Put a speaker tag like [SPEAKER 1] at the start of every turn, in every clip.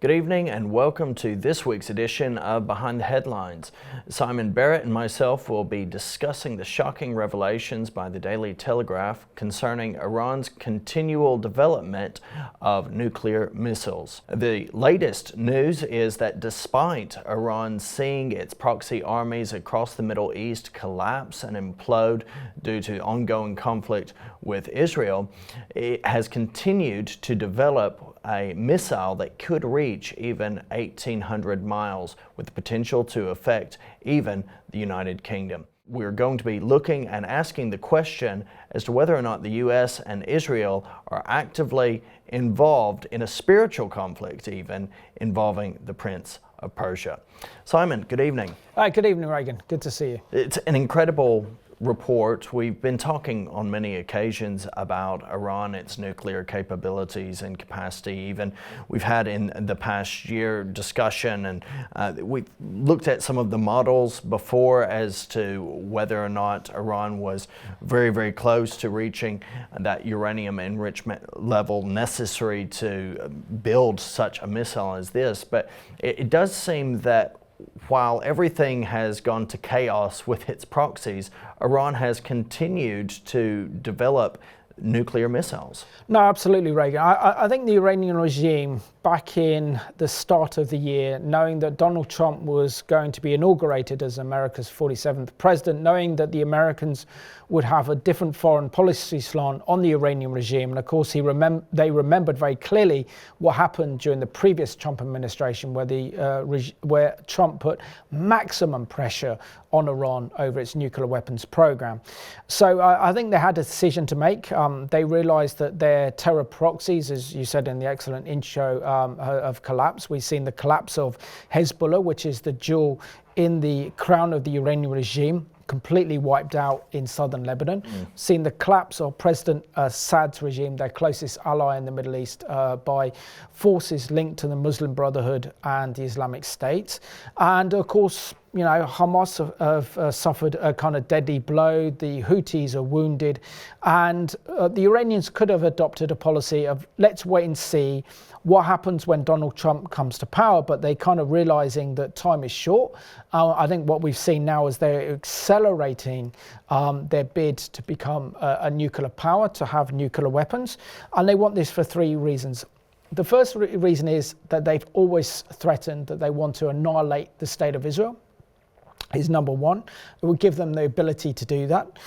[SPEAKER 1] Good evening and welcome to this week's edition of Behind the Headlines. Simon Barrett and myself will be discussing the shocking revelations by the Daily Telegraph concerning Iran's continual development of nuclear missiles. The latest news is that despite Iran seeing its proxy armies across the Middle East collapse and implode due to ongoing conflict with Israel, it has continued to develop a missile that could reach even 1,800 miles with the potential to affect even the United Kingdom. We're going to be looking and asking the question as to whether or not the U.S. and Israel are actively involved in a spiritual conflict even involving the Prince of Persia. Simon, good evening.
[SPEAKER 2] Hi, good evening, Reagan. Good to see you.
[SPEAKER 1] It's an incredible report. We've been talking on many occasions about Iran, its nuclear capabilities and capacity. Even we've had in the past year discussion, and we've looked at some of the models before as to whether or not Iran was very, very close to reaching that uranium enrichment level necessary to build such a missile as this. But it does seem that while everything has gone to chaos with its proxies, Iran has continued to develop nuclear missiles.
[SPEAKER 2] No, absolutely, Reagan. I think the Iranian regime, back in the start of the year, knowing that Donald Trump was going to be inaugurated as America's 47th president, knowing that the Americans would have a different foreign policy slant on the Iranian regime, and of course they remembered very clearly what happened during the previous Trump administration, where Trump put maximum pressure on Iran over its nuclear weapons program. So I think they had a decision to make. They realized that their terror proxies, as you said in the excellent intro, have collapsed. We've seen the collapse of Hezbollah, which is the jewel in the crown of the Iranian regime, completely wiped out in southern Lebanon. Seen the collapse of President Assad's regime, their closest ally in the Middle East, by forces linked to the Muslim Brotherhood and the Islamic State. And of course, you know, Hamas have suffered a kind of deadly blow. The Houthis are wounded, and the Iranians could have adopted a policy of let's wait and see what happens when Donald Trump comes to power, but they kind of realizing that time is short. I think what we've seen now is they're accelerating their bid to become a nuclear power, to have nuclear weapons, and they want this for three reasons. The first reason is that they've always threatened that they want to annihilate the state of Israel. Is number one. It will give them the ability to do that.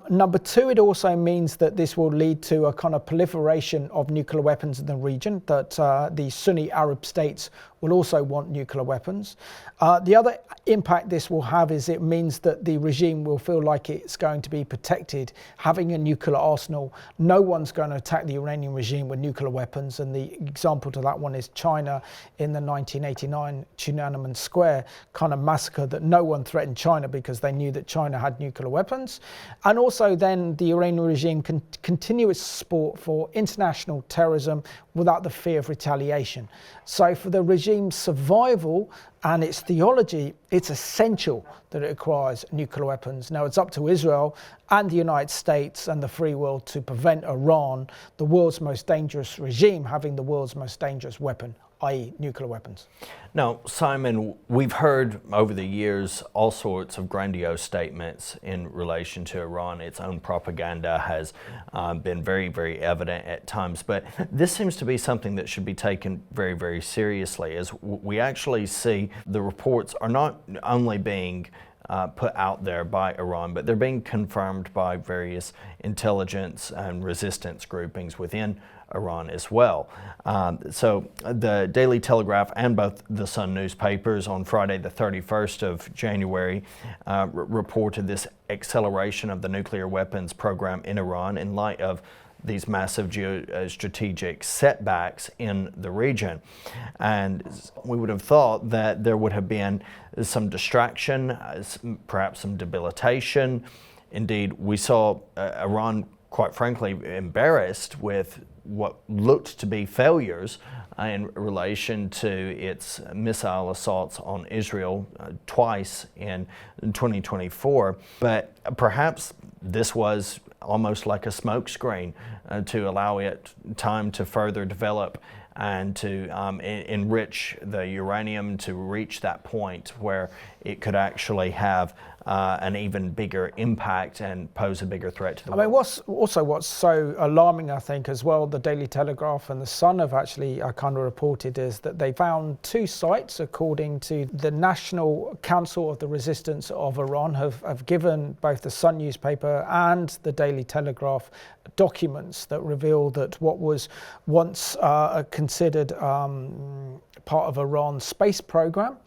[SPEAKER 2] Number two, it also means that this will lead to a kind of proliferation of nuclear weapons in the region, that the Sunni Arab states will also want nuclear weapons. The other impact this will have is it means that the regime will feel like it's going to be protected, having a nuclear arsenal. No one's going to attack the Iranian regime with nuclear weapons, and the example to that one is China in the 1989 Tiananmen Square kind of massacre, that no one threatened China because they knew that China had nuclear weapons. And also then the Iranian regime can continue its support for international terrorism without the fear of retaliation. So for the regime's survival and its theology, it's essential that it acquires nuclear weapons. Now it's up to Israel and the United States and the free world to prevent Iran, the world's most dangerous regime, having the world's most dangerous weapon, i.e. nuclear weapons.
[SPEAKER 1] Now, Simon, we've heard over the years all sorts of grandiose statements in relation to Iran. Its own propaganda has been very, very evident at times, but this seems to be something that should be taken very, very seriously, as we actually see the reports are not only being put out there by Iran, but they're being confirmed by various intelligence and resistance groupings within Iran as well. So the Daily Telegraph and both the Sun newspapers on Friday the 31st of January reported this acceleration of the nuclear weapons program in Iran in light of these massive geostrategic setbacks in the region. And we would have thought that there would have been some distraction, perhaps some debilitation. Indeed, we saw Iran, quite frankly, embarrassed with what looked to be failures in relation to its missile assaults on Israel twice in 2024. But perhaps this was almost like a smokescreen to allow it time to further develop and to enrich the uranium to reach that point where it could actually have an even bigger impact and pose a bigger threat to the world.
[SPEAKER 2] What's so alarming, I think, as well, the Daily Telegraph and the Sun have actually kind of reported, is that they found 2 sites, according to the National Council of the Resistance of Iran, have given both the Sun newspaper and the Daily Telegraph documents that reveal that what was once considered part of Iran's space program,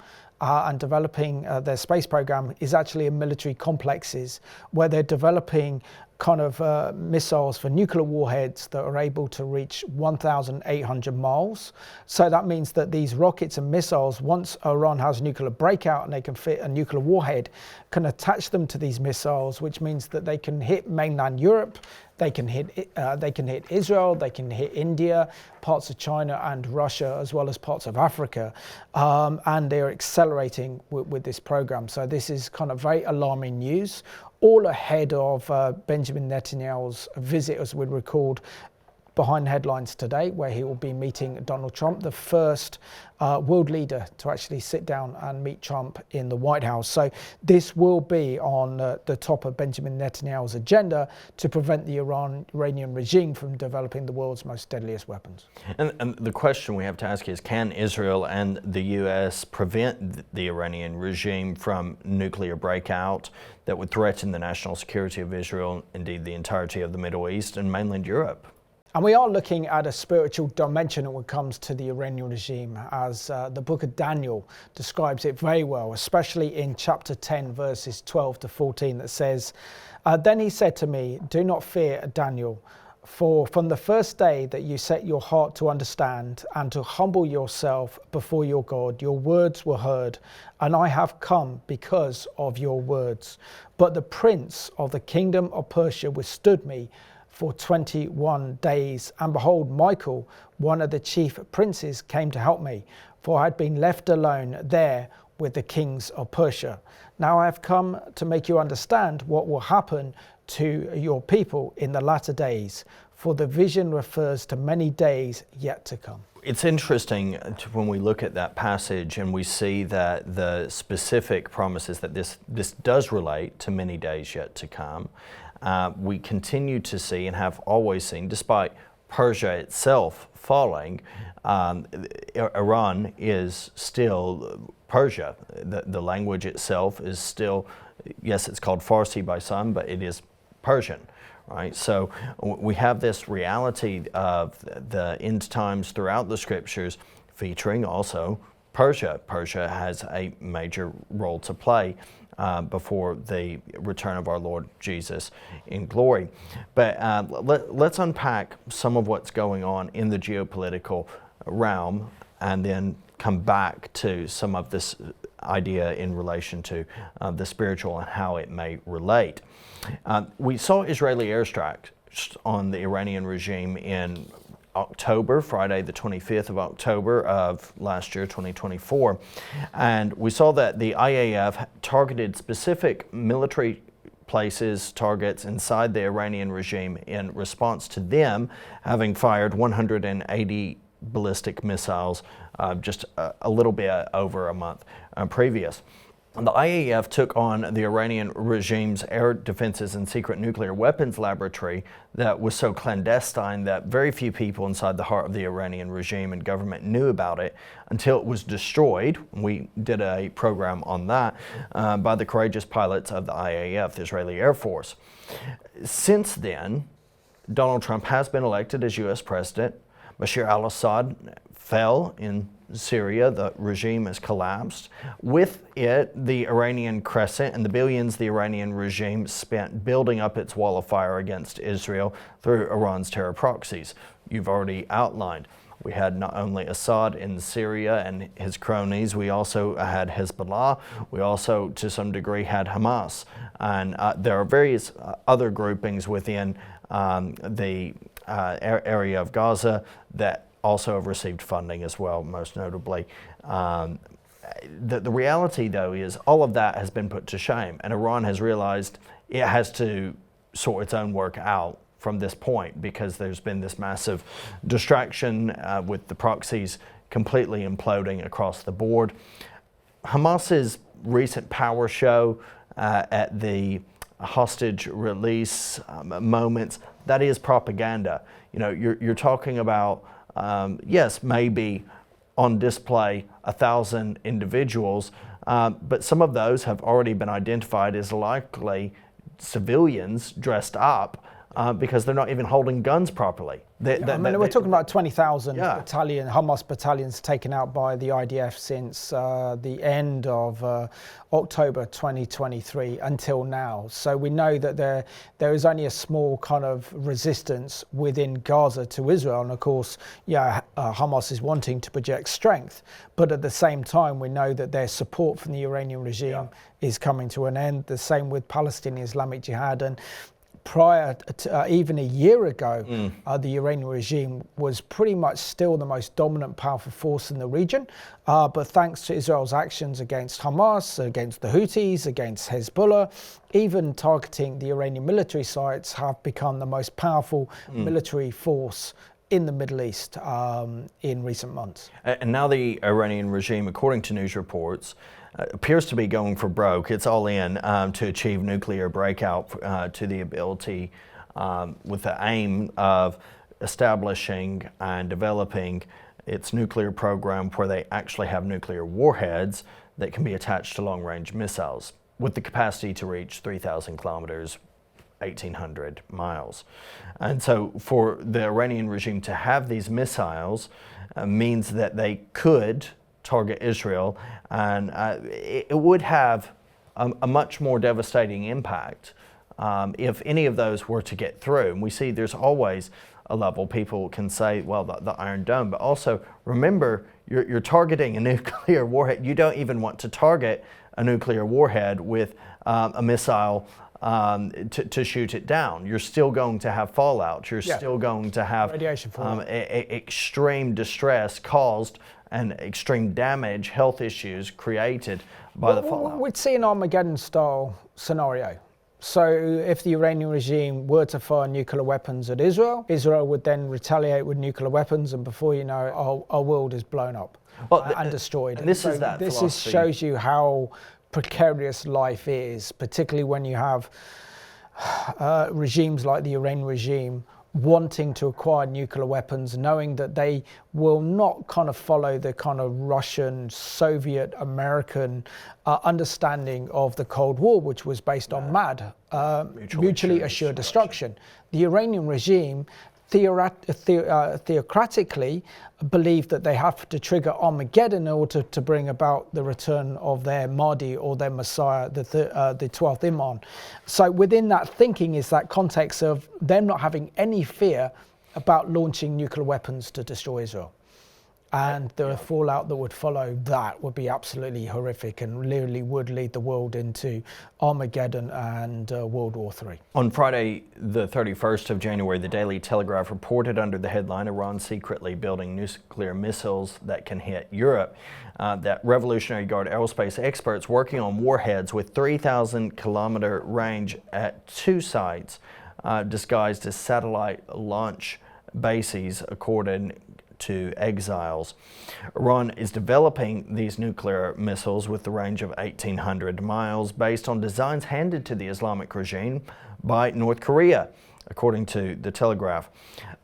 [SPEAKER 2] and developing their space program, is actually in military complexes where they're developing kind of missiles for nuclear warheads that are able to reach 1,800 miles. So that means that these rockets and missiles, once Iran has nuclear breakout and they can fit a nuclear warhead, can attach them to these missiles, which means that they can hit mainland Europe, they can hit Israel, they can hit India, parts of China and Russia, as well as parts of Africa, and they are accelerating with this program. So this is kind of very alarming news, all ahead of Benjamin Netanyahu's visit, as we record, behind headlines today, where he will be meeting Donald Trump, the first world leader to actually sit down and meet Trump in the White House. So this will be on the top of Benjamin Netanyahu's agenda to prevent the Iranian regime from developing the world's most deadliest weapons.
[SPEAKER 1] And the question we have to ask is, can Israel and the U.S. prevent the Iranian regime from nuclear breakout that would threaten the national security of Israel, indeed the entirety of the Middle East and mainland Europe?
[SPEAKER 2] And we are looking at a spiritual dimension when it comes to the Iranian regime, as the book of Daniel describes it very well, especially in chapter 10, verses 12 to 14, that says, "Then he said to me, 'Do not fear, Daniel, for from the first day that you set your heart to understand and to humble yourself before your God, your words were heard, and I have come because of your words. But the prince of the kingdom of Persia withstood me for 21 days. And behold, Michael, one of the chief princes, came to help me, for I had been left alone there with the kings of Persia. Now I have come to make you understand what will happen to your people in the latter days, for the vision refers to many days yet to come.'"
[SPEAKER 1] It's interesting when we look at that passage and we see that the specific promises that this does relate to many days yet to come. We continue to see and have always seen, despite Persia itself falling, Iran is still Persia. The language itself is still, yes, it's called Farsi by some, but it is Persian. Right, so we have this reality of the end times throughout the scriptures, featuring also Persia. Persia has a major role to play before the return of our Lord Jesus in glory. But let's unpack some of what's going on in the geopolitical realm, and then come back to some of this idea in relation to the spiritual and how it may relate. We saw Israeli airstrikes on the Iranian regime in October, Friday the 25th of October of last year, 2024. And we saw that the IAF targeted specific military places, targets inside the Iranian regime in response to them having fired 180 ballistic missiles just a little bit over a month previous. The IAF took on the Iranian regime's air defenses and secret nuclear weapons laboratory that was so clandestine that very few people inside the heart of the Iranian regime and government knew about it until it was destroyed. We did a program on that by the courageous pilots of the IAF, the Israeli Air Force. Since then, Donald Trump has been elected as U.S. president. Bashar al-Assad fell in Syria. The regime has collapsed. With it, the Iranian crescent and the billions the Iranian regime spent building up its wall of fire against Israel through Iran's terror proxies. You've already outlined. We had not only Assad in Syria and his cronies, we also had Hezbollah. We also, to some degree, had Hamas. And there are various other groupings within the area of Gaza that also have received funding as well, most notably. The reality, though, is all of that has been put to shame, and Iran has realized it has to sort its own work out from this point, because there's been this massive distraction with the proxies completely imploding across the board. Hamas's recent power show at the hostage release moments, that is propaganda. You know, you're talking about, yes, maybe on display 1,000 individuals, but some of those have already been identified as likely civilians dressed up because they're not even holding guns properly.
[SPEAKER 2] We're talking about 20,000 Hamas battalions taken out by the IDF since the end of October 2023 until now. So we know that there is only a small kind of resistance within Gaza to Israel. And of course, Hamas is wanting to project strength. But at the same time, we know that their support from the Iranian regime is coming to an end. The same with Palestinian Islamic Jihad. And prior to even a year ago, the Iranian regime was pretty much still the most dominant, powerful force in the region. But thanks to Israel's actions against Hamas, against the Houthis, against Hezbollah, even targeting the Iranian military sites, have become the most powerful military force in the Middle East in recent months.
[SPEAKER 1] And now the Iranian regime, according to news reports, appears to be going for broke. It's all in to achieve nuclear breakout to the ability with the aim of establishing and developing its nuclear program where they actually have nuclear warheads that can be attached to long-range missiles with the capacity to reach 3,000 kilometers, 1,800 miles. And so for the Iranian regime to have these missiles means that they could target Israel, and it would have a much more devastating impact if any of those were to get through. And we see there's always a level. People can say, well, the Iron Dome, but also remember, you're targeting a nuclear warhead. You don't even want to target a nuclear warhead with a missile to shoot it down. You're still going to have fallout. You're still going to have
[SPEAKER 2] radiation fallout.
[SPEAKER 1] Extreme distress caused and extreme damage, health issues created by the fallout.
[SPEAKER 2] We'd see an Armageddon-style scenario. So if the Iranian regime were to fire nuclear weapons at Israel, Israel would then retaliate with nuclear weapons, and before you know it, our world is blown up and destroyed.
[SPEAKER 1] And this
[SPEAKER 2] shows you how precarious life is, particularly when you have regimes like the Iranian regime wanting to acquire nuclear weapons, knowing that they will not kind of follow the kind of Russian, Soviet, American understanding of the Cold War, which was based on MAD, mutually assured destruction. The Iranian regime theocratically believe that they have to trigger Armageddon in order to bring about the return of their Mahdi or their Messiah, the 12th Imam. So within that thinking is that context of them not having any fear about launching nuclear weapons to destroy Israel. And the fallout that would follow that would be absolutely horrific and literally would lead the world into Armageddon and World War III.
[SPEAKER 1] On Friday, the 31st of January, the Daily Telegraph reported under the headline, Iran secretly building nuclear missiles that can hit Europe, that Revolutionary Guard Aerospace experts working on warheads with 3,000 kilometer range at two sites disguised as satellite launch bases, according to exiles. Iran is developing these nuclear missiles with the range of 1,800 miles based on designs handed to the Islamic regime by North Korea, according to the Telegraph.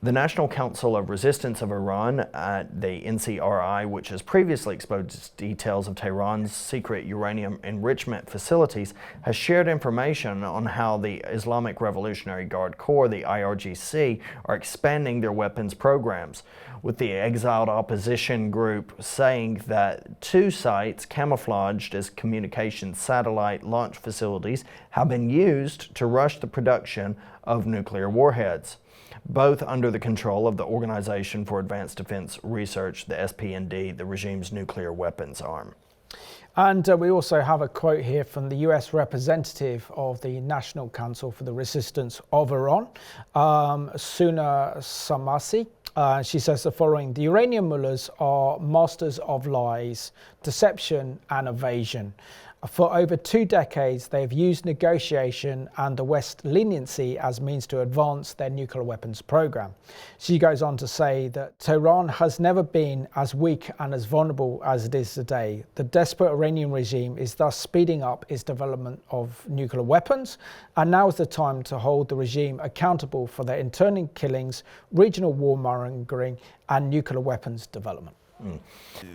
[SPEAKER 1] The National Council of Resistance of Iran, the NCRI, which has previously exposed details of Tehran's secret uranium enrichment facilities, has shared information on how the Islamic Revolutionary Guard Corps, the IRGC, are expanding their weapons programs, with the exiled opposition group saying that two sites camouflaged as communication satellite launch facilities have been used to rush the production of nuclear warheads, both under the control of the Organization for Advanced Defense Research, the SPND, the regime's nuclear weapons arm.
[SPEAKER 2] And we also have a quote here from the US representative of the National Council for the Resistance of Iran, Suna Samasi. She says the following: the Iranian mullahs are masters of lies, deception and evasion. For over 2 decades, they have used negotiation and the West's leniency as means to advance their nuclear weapons program. She goes on to say that Tehran has never been as weak and as vulnerable as it is today. The desperate Iranian regime is thus speeding up its development of nuclear weapons, and now is the time to hold the regime accountable for their internal killings, regional warmongering, and nuclear weapons development.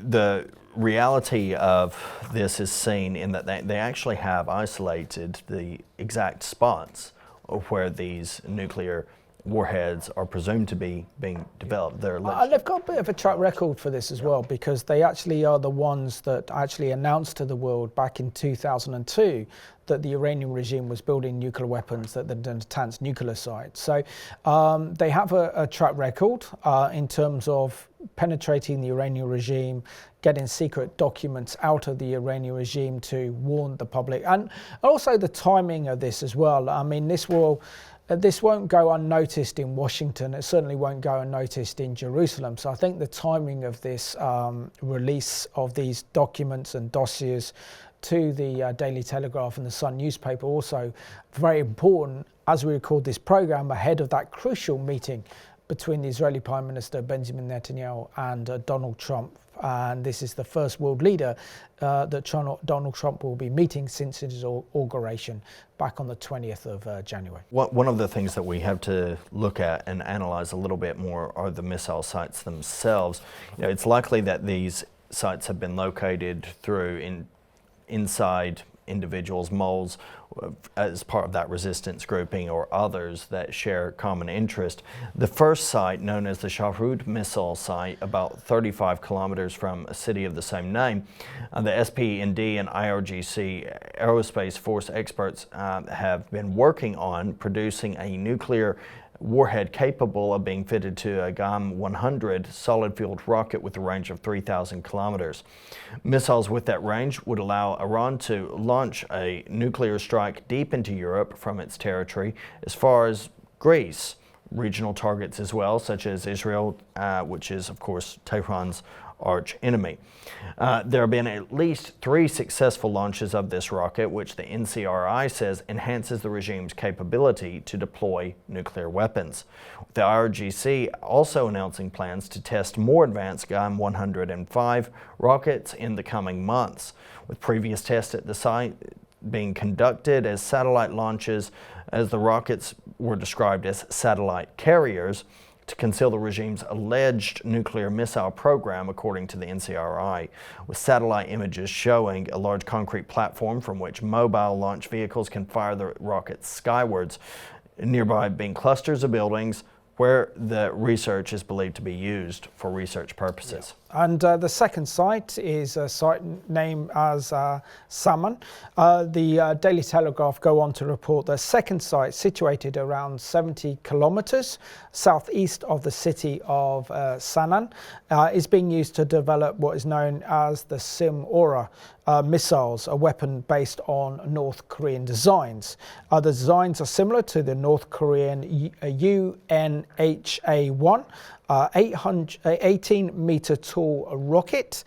[SPEAKER 1] The reality of this is seen in that they actually have isolated the exact spots where these nuclear warheads are presumed to be being developed.
[SPEAKER 2] They've got a bit of a track record for this as well, because they actually are the ones that actually announced to the world back in 2002 that the Iranian regime was building nuclear weapons at the Natanz nuclear site. So they have a track record in terms of penetrating the Iranian regime, getting secret documents out of the Iranian regime to warn the public, and also the timing of this as well. I mean, this won't go unnoticed in Washington. It certainly won't go unnoticed in Jerusalem. So I think the timing of this release of these documents and dossiers to the Daily Telegraph and the Sun newspaper also very important as we record this program ahead of that crucial meeting between the Israeli Prime Minister Benjamin Netanyahu and Donald Trump. And this is the first world leader that Donald Trump will be meeting since his inauguration back on the 20th of January.
[SPEAKER 1] One of the things that we have to look at and analyze a little bit more are the missile sites themselves. It's likely that these sites have been located through inside individuals, moles, as part of that resistance grouping or others that share common interest. The first site, known as the Shahrud missile site, about 35 kilometers from a city of the same name, the SP&D and IRGC Aerospace Force experts have been working on producing a nuclear warhead capable of being fitted to a GAM-100 solid-fueled rocket with a range of 3,000 kilometers. Missiles with that range would allow Iran to launch a nuclear strike deep into Europe from its territory, as far as Greece. Regional targets as well, such as Israel, which is, of course, Tehran's arch enemy. There have been at least 3 successful launches of this rocket, which the NCRI says enhances the regime's capability to deploy nuclear weapons. The IRGC also announcing plans to test more advanced GAM-105 rockets in the coming months, with previous tests at the site being conducted as satellite launches, as the rockets were described as satellite carriers to conceal the regime's alleged nuclear missile program, according to the NCRI, with satellite images showing a large concrete platform from which mobile launch vehicles can fire the rockets skywards, nearby being clusters of buildings where the research is believed to be used for research purposes.
[SPEAKER 2] Yeah. And the second site is a site named as Saman. The Daily Telegraph go on to report the second site, situated around 70 kilometers southeast of the city of Sanan, is being used to develop what is known as the Sim-Aura missiles, a weapon based on North Korean designs. The designs are similar to the North Korean UNHA-1, 18-meter tall rocket,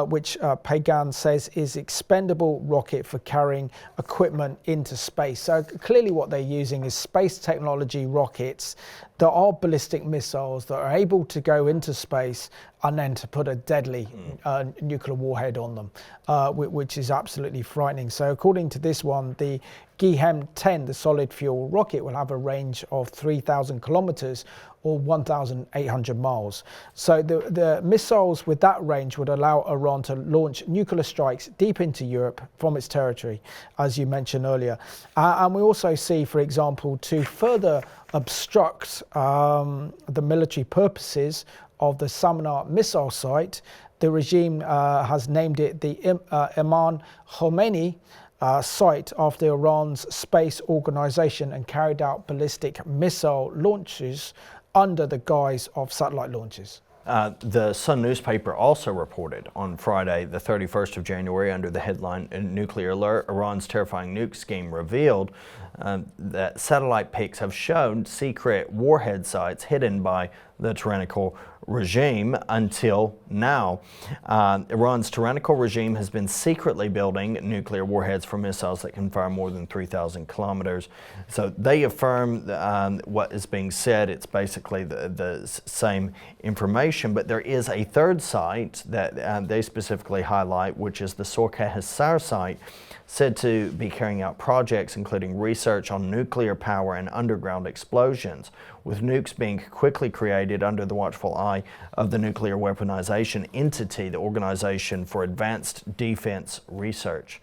[SPEAKER 2] which Pagan says is expendable rocket for carrying equipment into space. So clearly what they're using is space technology rockets that are ballistic missiles that are able to go into space and then to put a deadly nuclear warhead on them, which is absolutely frightening. So according to this one, the Gehem-10, the solid fuel rocket, will have a range of 3,000 kilometers or 1,800 miles. So the missiles with that range would allow Iran to launch nuclear strikes deep into Europe from its territory, as you mentioned earlier. And we also see, for example, to further obstruct the military purposes of the Samna missile site, the regime has named it the Imam Khomeini site after Iran's space organization and carried out ballistic missile launches under the guise of satellite launches.
[SPEAKER 1] The Sun newspaper also reported on Friday, the 31st of January, under the headline "Nuclear Alert, Iran's Terrifying Nuke Scheme Revealed," that satellite pics have shown secret warhead sites hidden by the tyrannical regime until now. Iran's tyrannical regime has been secretly building nuclear warheads for missiles that can fire more than 3,000 kilometers. So they affirm what is being said. It's basically the same information, but there is a third site that they specifically highlight, which is the Sorka-Hisar site, said to be carrying out projects including research on nuclear power and underground explosions, with nukes being quickly created under the watchful eye of the Nuclear Weaponization Entity, the Organization for Advanced Defense Research.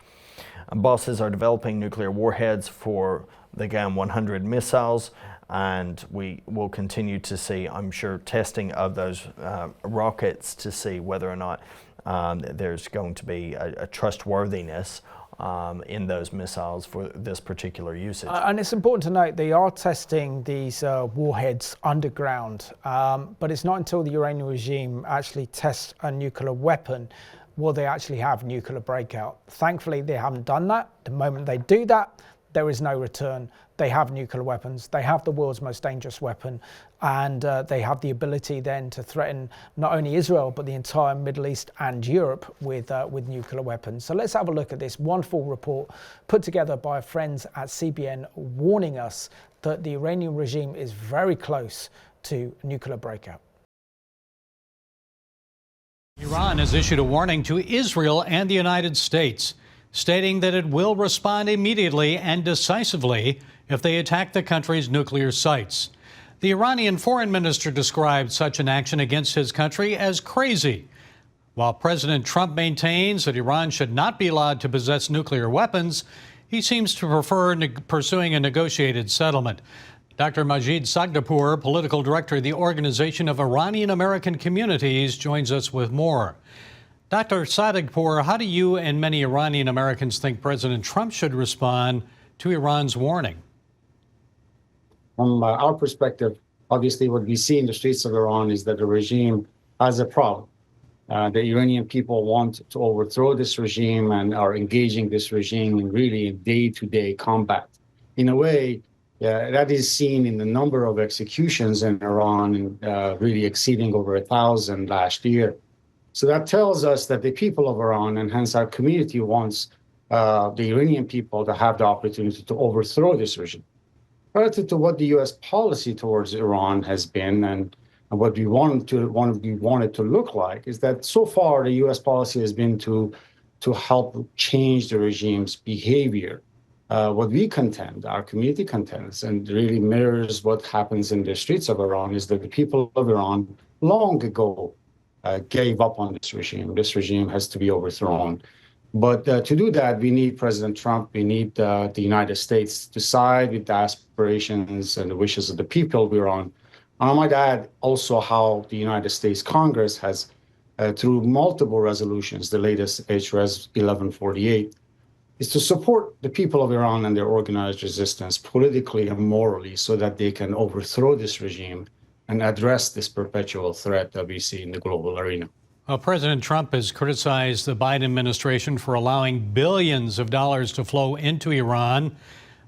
[SPEAKER 1] Bosses are developing nuclear warheads for the GAM-100 missiles, and we will continue to see, I'm sure, testing of those rockets to see whether or not there's going to be a trustworthiness in those missiles for this particular usage.
[SPEAKER 2] And it's important to note they are testing these warheads underground, but it's not until the Iranian regime actually tests a nuclear weapon will they actually have nuclear breakout. Thankfully, they haven't done that. The moment they do that, there is no return. They have nuclear weapons. They have the world's most dangerous weapon, and they have the ability then to threaten not only Israel but the entire Middle East and Europe with nuclear weapons. So let's have a look at this wonderful report put together by friends at CBN, warning us that the Iranian regime is very close to nuclear breakout.
[SPEAKER 3] Iran has issued a warning to Israel and the United States, stating that it will respond immediately and decisively if they attack the country's nuclear sites. The Iranian foreign minister described such an action against his country as crazy, while President Trump maintains that Iran should not be allowed to possess nuclear weapons. He seems to prefer pursuing a negotiated settlement. Dr. Majid Sagdapour, political director of the Organization of Iranian American Communities, joins us with more. Dr. Sagdapour, how do you and many Iranian Americans think President Trump should respond to Iran's warning?
[SPEAKER 4] From our perspective, obviously what we see in the streets of Iran is that the regime has a problem. The Iranian people want to overthrow this regime and are engaging this regime in really day-to-day combat. In a way, that is seen in the number of executions in Iran, really exceeding over 1,000 last year. So that tells us that the people of Iran, and hence our community, wants the Iranian people to have the opportunity to overthrow this regime. Relative to what the U.S. policy towards Iran has been and what we want it to look like, is that so far the U.S. policy has been to help change the regime's behavior. What we contend, our community contends, and really mirrors what happens in the streets of Iran, is that the people of Iran long ago gave up on this regime. This regime has to be overthrown. But to do that, we need President Trump, we need the United States to side with the aspirations and the wishes of the people of Iran. And I might add also how the United States Congress has, through multiple resolutions, the latest H.Res. 1148, is to support the people of Iran and their organized resistance politically and morally so that they can overthrow this regime and address this perpetual threat that we see in the global arena.
[SPEAKER 3] Well, President Trump has criticized the Biden administration for allowing billions of dollars to flow into Iran.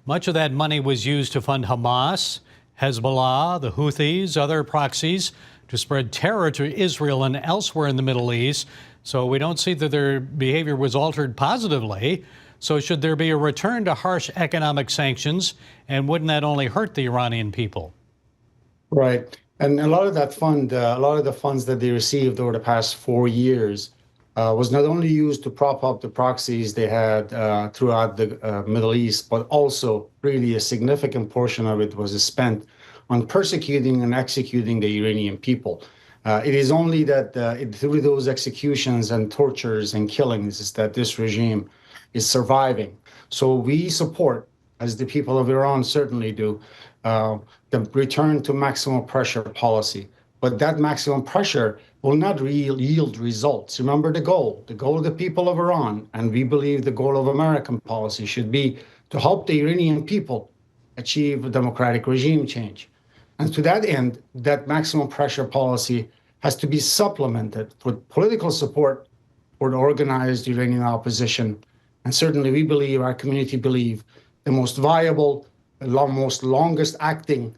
[SPEAKER 3] Much of that money was used to fund Hamas, Hezbollah, the Houthis, other proxies, to spread terror to Israel and elsewhere in the Middle East. So we don't see that their behavior was altered positively. So should there be a return to harsh economic sanctions? And wouldn't that only hurt the Iranian people?
[SPEAKER 4] Right. And a lot of that fund, a lot of the funds that they received over the past 4 years was not only used to prop up the proxies they had throughout the Middle East, but also really a significant portion of it was spent on persecuting and executing the Iranian people. It is only that through those executions and tortures and killings is that this regime is surviving. So we support, as the people of Iran certainly do, the return to maximum pressure policy. But that maximum pressure will not yield results. Remember the goal of the people of Iran, and we believe the goal of American policy should be to help the Iranian people achieve a democratic regime change. And to that end, that maximum pressure policy has to be supplemented with political support for the organized Iranian opposition. And certainly we believe, our community believe, the most viable most longest acting,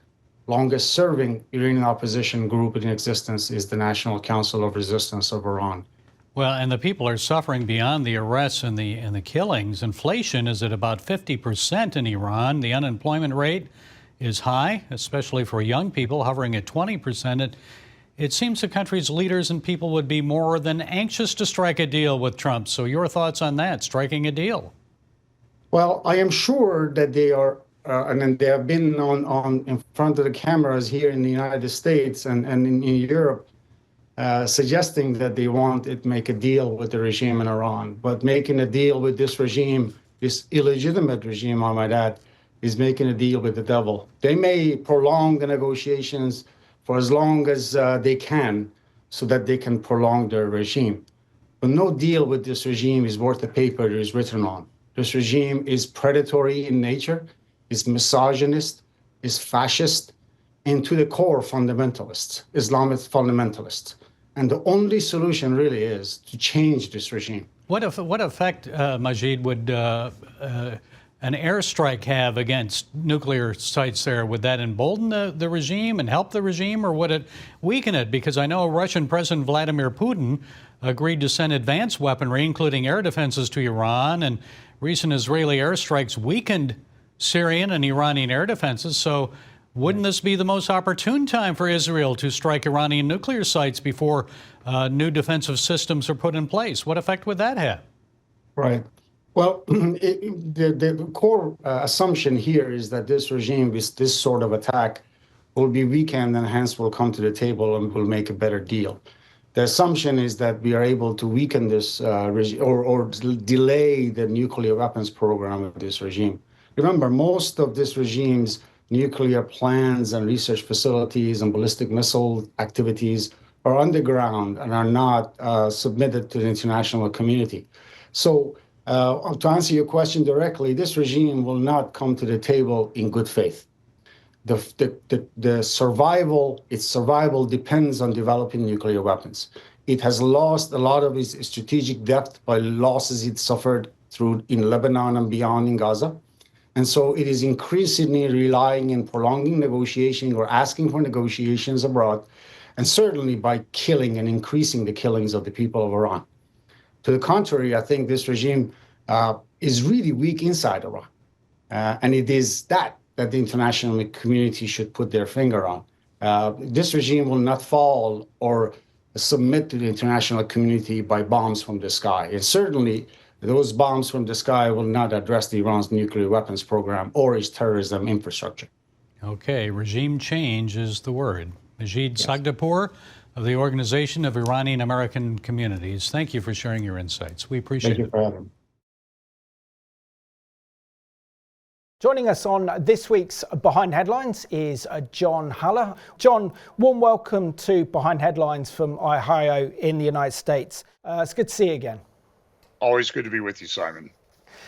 [SPEAKER 4] longest serving Iranian opposition group in existence is the National Council of Resistance of Iran.
[SPEAKER 3] Well, and the people are suffering beyond the arrests and the killings. Inflation is at about 50% in Iran. The unemployment rate is high, especially for young people, hovering at 20%. It seems the country's leaders and people would be more than anxious to strike a deal with Trump. So your thoughts on that, striking a deal?
[SPEAKER 4] Well, I am sure that they are, and then they have been on in front of the cameras here in the United States and in Europe, suggesting that they want to make a deal with the regime in Iran. But making a deal with this regime, this illegitimate regime, I might add, is making a deal with the devil. They may prolong the negotiations for as long as they can so that they can prolong their regime. But no deal with this regime is worth the paper it is written on. This regime is predatory in nature, is misogynist, is fascist, and to the core fundamentalist, Islamic fundamentalist. And the only solution really is to change this regime.
[SPEAKER 3] What effect, Majid, would an airstrike have against nuclear sites there? Would that embolden the regime and help the regime, or would it weaken it? Because I know Russian President Vladimir Putin agreed to send advanced weaponry, including air defenses, to Iran, and recent Israeli airstrikes weakened Syrian and Iranian air defenses. So wouldn't this be the most opportune time for Israel to strike Iranian nuclear sites before new defensive systems are put in place? What effect would that have?
[SPEAKER 4] Right. Well, the core assumption here is that this regime, this sort of attack, will be weakened and hence will come to the table and will make a better deal. The assumption is that we are able to weaken this regime or delay the nuclear weapons program of this regime. Remember, most of this regime's nuclear plans and research facilities and ballistic missile activities are underground and are not submitted to the international community. So to answer your question directly, this regime will not come to the table in good faith. Its survival depends on developing nuclear weapons. It has lost a lot of its strategic depth by losses it suffered in Lebanon and beyond in Gaza. And so it is increasingly relying in prolonging negotiations or asking for negotiations abroad, and certainly by killing and increasing the killings of the people of Iran. To the contrary, I think this regime is really weak inside Iran. And it is that the international community should put their finger on. This regime will not fall or submit to the international community by bombs from the sky. And certainly, those bombs from the sky will not address Iran's nuclear weapons program or its terrorism infrastructure.
[SPEAKER 3] Okay, regime change is the word. Majid Sagdapur of the Organization of Iranian American Communities. Thank you for sharing your insights. We appreciate it.
[SPEAKER 4] Thank you for having me.
[SPEAKER 2] Joining us on this week's Behind Headlines is John Haller. John, warm welcome to Behind Headlines from Ohio in the United States. It's good to see you again.
[SPEAKER 5] Always good to be with you, Simon.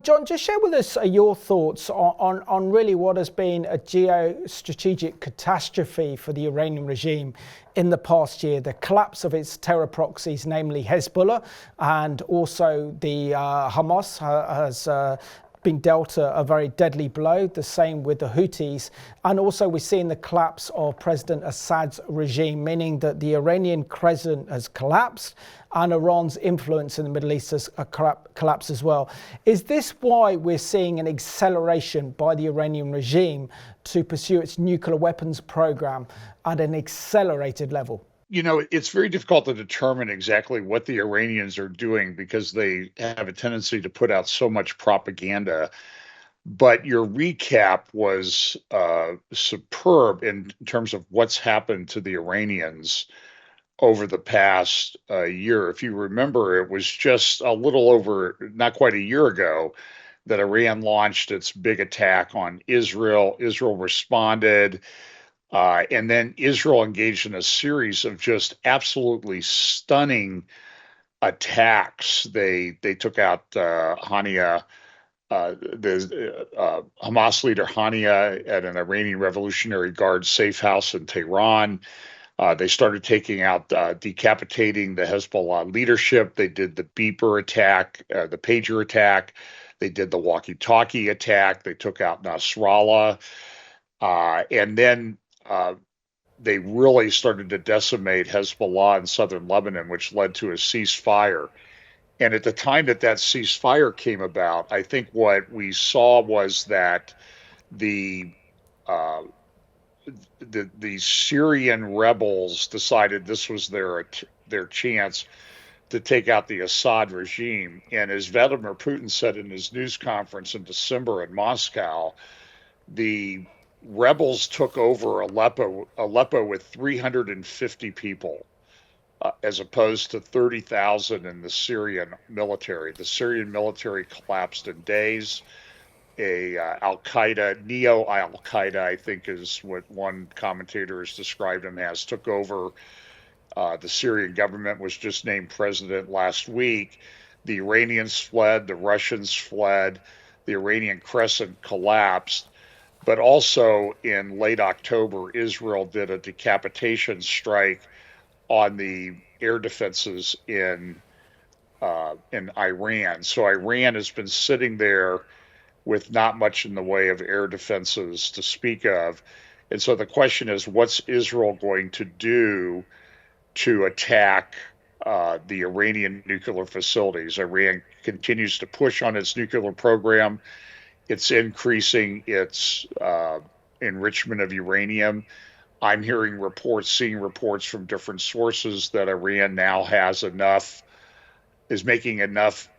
[SPEAKER 2] John, just share with us your thoughts on really what has been a geostrategic catastrophe for the Iranian regime in the past year, the collapse of its terror proxies, namely Hezbollah, and also the Hamas has been dealt a very deadly blow, the same with the Houthis. And also we're seeing the collapse of President Assad's regime, meaning that the Iranian crescent has collapsed and Iran's influence in the Middle East has collapsed as well. Is this why we're seeing an acceleration by the Iranian regime to pursue its nuclear weapons program at an accelerated level?
[SPEAKER 5] You know, it's very difficult to determine exactly what the Iranians are doing because they have a tendency to put out so much propaganda. But your recap was superb in terms of what's happened to the Iranians over the past year. If you remember, it was just a little over, not quite a year ago, that Iran launched its big attack on Israel. Israel responded. And then Israel engaged in a series of just absolutely stunning attacks. They took out Hania, the Hamas leader Hania, at an Iranian Revolutionary Guard safe house in Tehran. They started taking out, decapitating the Hezbollah leadership. They did the beeper attack, the pager attack. They did the walkie-talkie attack. They took out Nasrallah. And then they really started to decimate Hezbollah in southern Lebanon, which led to a ceasefire. And at the time that ceasefire came about, I think what we saw was that the Syrian rebels decided this was their chance to take out the Assad regime. And as Vladimir Putin said in his news conference in December in Moscow, the rebels took over Aleppo with 350 people, as opposed to 30,000 in the Syrian military. The Syrian military collapsed in days. Al-Qaeda, neo-Al-Qaeda, I think is what one commentator has described him as, took over. The Syrian government was just named president last week. The Iranians fled, the Russians fled, the Iranian crescent collapsed. But also in late October, Israel did a decapitation strike on the air defenses in Iran. So Iran has been sitting there with not much in the way of air defenses to speak of. And so the question is, what's Israel going to do to attack the Iranian nuclear facilities? Iran continues to push on its nuclear program. It's increasing its enrichment of uranium. I'm hearing reports, seeing reports from different sources that Iran now has enough, is making enough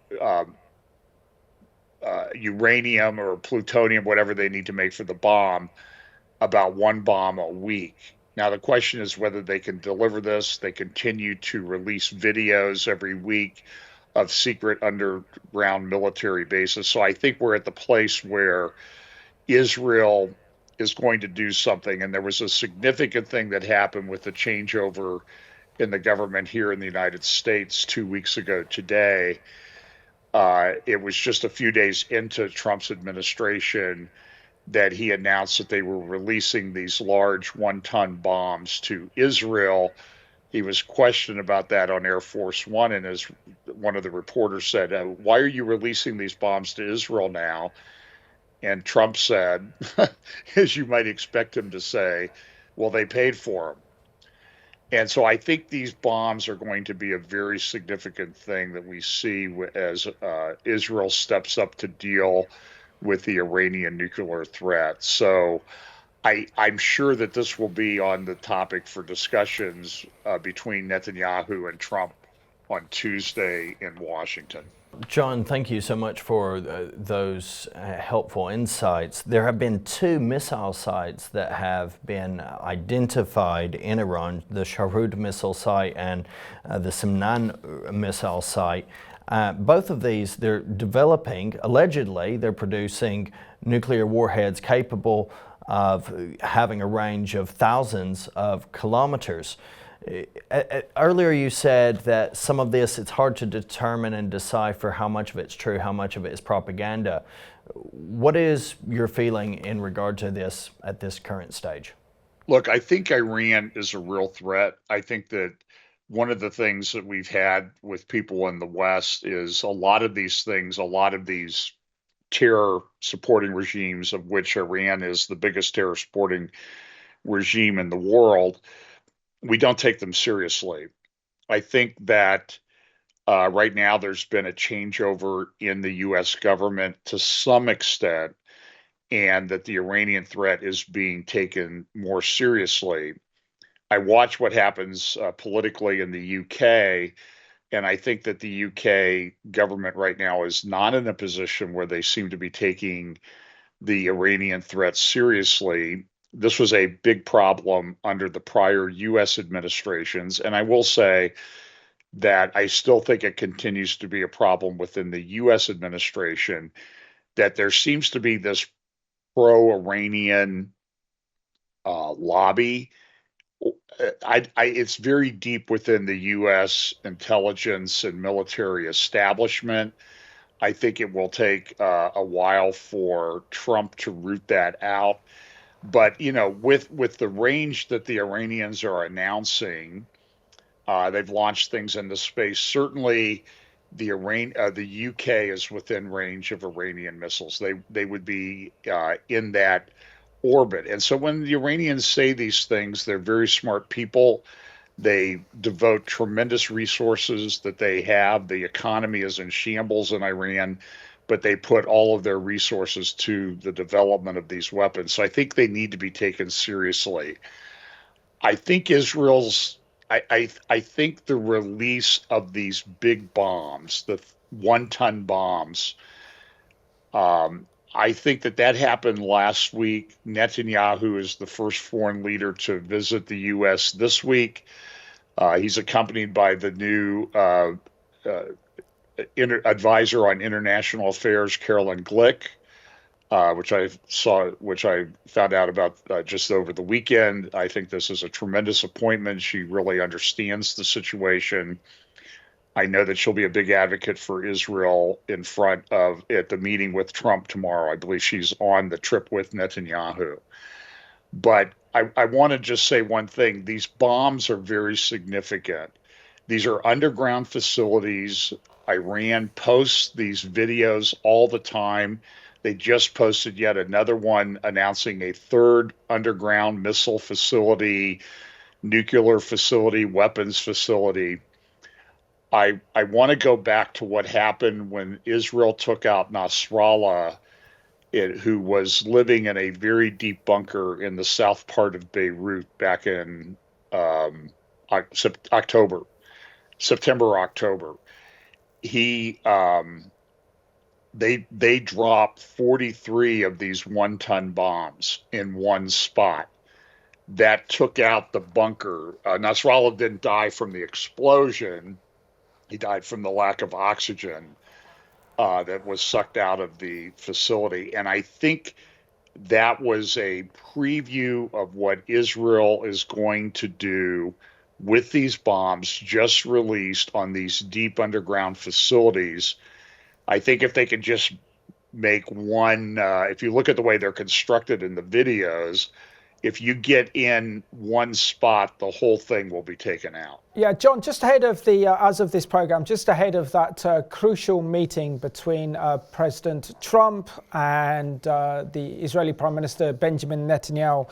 [SPEAKER 5] uranium or plutonium, whatever they need to make for the bomb, about one bomb a week. Now, the question is whether they can deliver this. They continue to release videos every week of secret underground military bases. So I think we're at the place where Israel is going to do something. And there was a significant thing that happened with the changeover in the government here in the United States 2 weeks ago today. It was just a few days into Trump's administration that he announced that they were releasing these large 1-ton bombs to Israel. He was questioned about that on Air Force One, and as one of the reporters said, why are you releasing these bombs to Israel now? And Trump said, as you might expect him to say, well, they paid for them. And so I think these bombs are going to be a very significant thing that we see as Israel steps up to deal with the Iranian nuclear threat. So I'm sure that this will be on the topic for discussions between Netanyahu and Trump on Tuesday in Washington.
[SPEAKER 1] John, thank you so much for those helpful insights. There have been 2 missile sites that have been identified in Iran, the Shahrud missile site and the Simnan missile site. Both of these, they're developing, allegedly, they're producing nuclear warheads capable of having a range of thousands of kilometers. Earlier you said that some of this, it's hard to determine and decipher how much of it's true, how much of it is propaganda. What is your feeling in regard to this at this current stage?
[SPEAKER 5] Look, I think Iran is a real threat. I think that one of the things that we've had with people in the West is a lot of these things, a lot of these terror supporting regimes, of which Iran is the biggest terror supporting regime in the world, we don't take them seriously. I think that right now there's been a changeover in the U.S. government to some extent, and that the Iranian threat is being taken more seriously. I watch what happens politically in the UK, and I think that the UK government right now is not in a position where they seem to be taking the Iranian threat seriously. This was a big problem under the prior U.S. administrations, and I will say that I still think it continues to be a problem within the U.S. administration, that there seems to be this pro-Iranian lobby. It's very deep within the U.S. intelligence and military establishment. I think it will take a while for Trump to root that out. But, you know, with the range that the Iranians are announcing, they've launched things into space. Certainly, the UK is within range of Iranian missiles. They would be in that orbit. And so when the Iranians say these things, they're very smart people. They devote tremendous resources that they have. The economy is in shambles in Iran, but they put all of their resources to the development of these weapons. So I think they need to be taken seriously. I think I think the release of these big bombs, the 1-ton bombs, I think that happened last week. Netanyahu is the first foreign leader to visit the U.S. this week. He's accompanied by the new advisor on international affairs, Carolyn Glick, which I found out about just over the weekend. I think this is a tremendous appointment. She really understands the situation. I know that she'll be a big advocate for Israel in front of at the meeting with Trump tomorrow. I believe she's on the trip with Netanyahu. But I want to just say one thing. These bombs are very significant. These are underground facilities. Iran posts these videos all the time. They just posted yet another one announcing a third underground missile facility, nuclear facility, weapons facility. I want to go back to what happened when Israel took out Nasrallah, who was living in a very deep bunker in the south part of Beirut back in September, October. They dropped 43 of these 1-ton bombs in one spot. That took out the bunker. Nasrallah didn't die from the explosion. He died from the lack of oxygen that was sucked out of the facility. And I think that was a preview of what Israel is going to do with these bombs just released on these deep underground facilities. I think if they could just make one, if you look at the way they're constructed in the videos, if you get in one spot, the whole thing will be taken out.
[SPEAKER 2] Yeah, John, just ahead of as of this program, just ahead of that crucial meeting between President Trump and the Israeli Prime Minister Benjamin Netanyahu,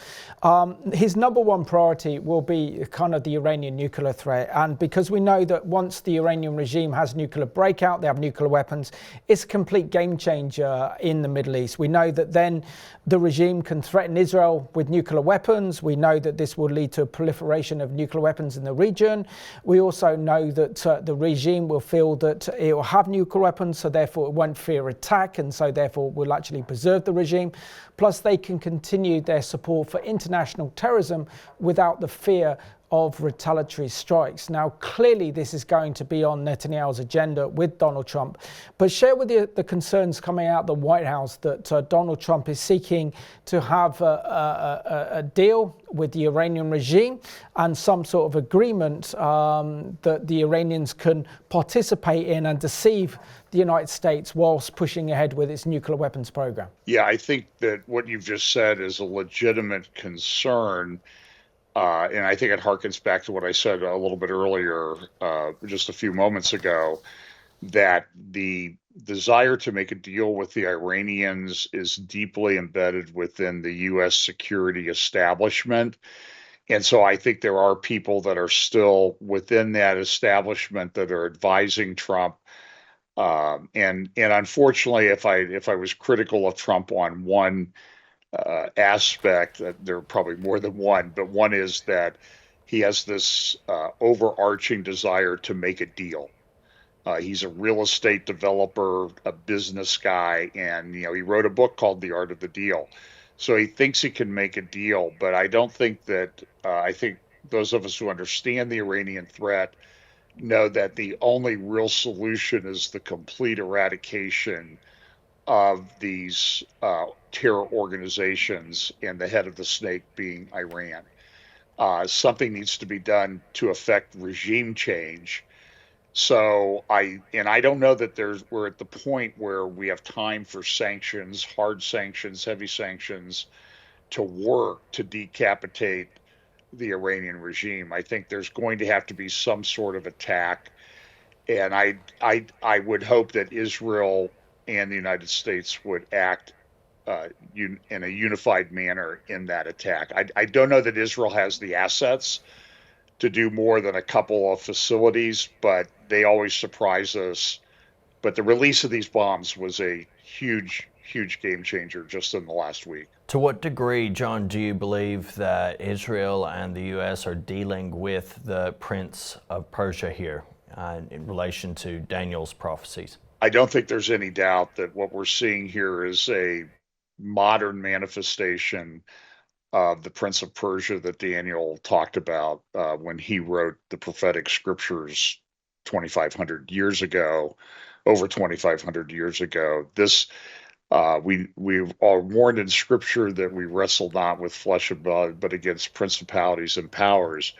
[SPEAKER 2] his number one priority will be kind of the Iranian nuclear threat. And because we know that once the Iranian regime has nuclear breakout, they have nuclear weapons, it's a complete game changer in the Middle East. We know that then the regime can threaten Israel with nuclear weapons. We know that this will lead to a proliferation of nuclear weapons in the region. We also know that the regime will feel that it will have nuclear weapons, so therefore it won't fear attack, and so therefore will actually preserve the regime. Plus, they can continue their support for international terrorism without the fear of retaliatory strikes. Now, clearly this is going to be on Netanyahu's agenda with Donald Trump, but share with you the concerns coming out of the White House that Donald Trump is seeking to have a deal with the Iranian regime and some sort of agreement that the Iranians can participate in and deceive the United States whilst pushing ahead with its nuclear weapons program.
[SPEAKER 5] Yeah, I think that what you've just said is a legitimate concern. And I think it harkens back to what I said a little bit earlier, just a few moments ago, that the desire to make a deal with the Iranians is deeply embedded within the U.S. security establishment. And so I think there are people that are still within that establishment that are advising Trump. And unfortunately, if I was critical of Trump on one aspect, that there are probably more than one, but one is that he has this overarching desire to make a deal. He's a real estate developer, a business guy, and he wrote a book called The Art of the Deal. So he thinks he can make a deal, but I don't think that. I think those of us who understand the Iranian threat know that the only real solution is the complete eradication of these terror organizations, and the head of the snake being Iran. Something needs to be done to affect regime change. So I don't know that we're at the point where we have time for sanctions, hard sanctions, heavy sanctions to work to decapitate the Iranian regime. I think there's going to have to be some sort of attack. And I would hope that Israel and the United States would act in a unified manner in that attack. I don't know that Israel has the assets to do more than a couple of facilities, but they always surprise us. But the release of these bombs was a huge game changer just in the last week.
[SPEAKER 1] To what degree, John, do you believe that Israel and the U.S. are dealing with the Prince of Persia here in relation to Daniel's prophecies?
[SPEAKER 5] I don't think there's any doubt that what we're seeing here is a modern manifestation of the Prince of Persia that Daniel talked about when he wrote the prophetic scriptures 2,500 years ago, over 2,500 years ago. This we are warned in Scripture that we wrestle not with flesh and blood, but against principalities and powers.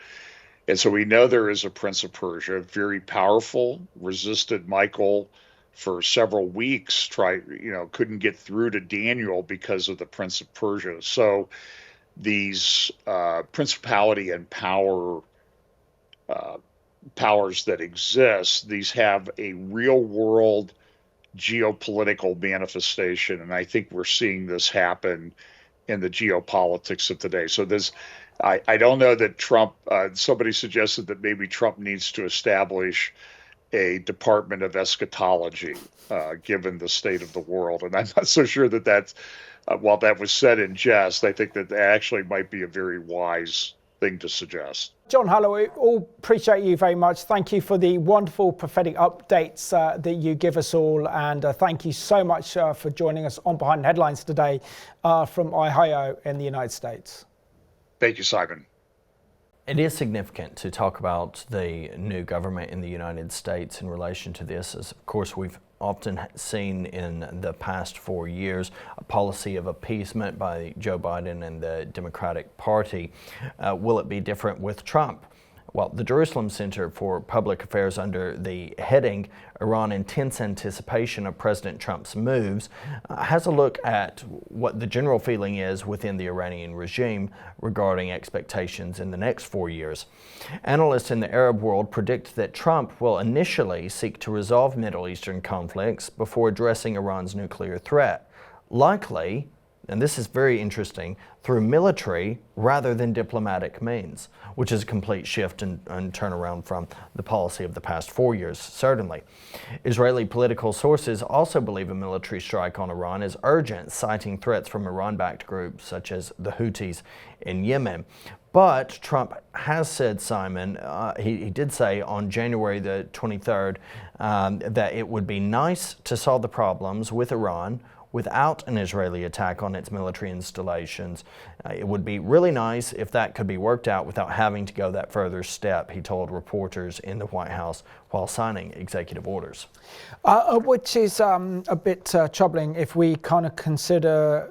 [SPEAKER 5] And so we know there is a Prince of Persia, very powerful, resisted Michael for several weeks, couldn't get through to Daniel because of the Prince of Persia. So these principality and powers that exist, these have a real world geopolitical manifestation. And I think we're seeing this happen in the geopolitics of today. So I don't know that Trump, somebody suggested that maybe Trump needs to establish a department of eschatology, given the state of the world. And I'm not so sure that that's, while that was said in jest, I think that actually might be a very wise thing to suggest.
[SPEAKER 2] John Hallow, we all appreciate you very much. Thank you for the wonderful prophetic updates that you give us all. And thank you so much for joining us on Behind Headlines today from Ohio in the United States.
[SPEAKER 5] Thank you, Simon.
[SPEAKER 1] It is significant to talk about the new government in the United States in relation to this, as of course we've often seen in the past 4 years a policy of appeasement by Joe Biden and the Democratic Party. Will it be different with Trump? Well, the Jerusalem Center for Public Affairs, under the heading Iran Intense Anticipation of President Trump's Moves, has a look at what the general feeling is within the Iranian regime regarding expectations in the next 4 years. Analysts in the Arab world predict that Trump will initially seek to resolve Middle Eastern conflicts before addressing Iran's nuclear threat, likely, and this is very interesting, through military rather than diplomatic means, which is a complete shift and turnaround from the policy of the past 4 years, certainly. Israeli political sources also believe a military strike on Iran is urgent, citing threats from Iran-backed groups such as the Houthis in Yemen. But Trump has said, Simon, he did say on January the 23rd that it would be nice to solve the problems with Iran without an Israeli attack on its military installations. It would be really nice if that could be worked out without having to go that further step, he told reporters in the White House while signing executive orders.
[SPEAKER 2] Which is a bit troubling if we kind of consider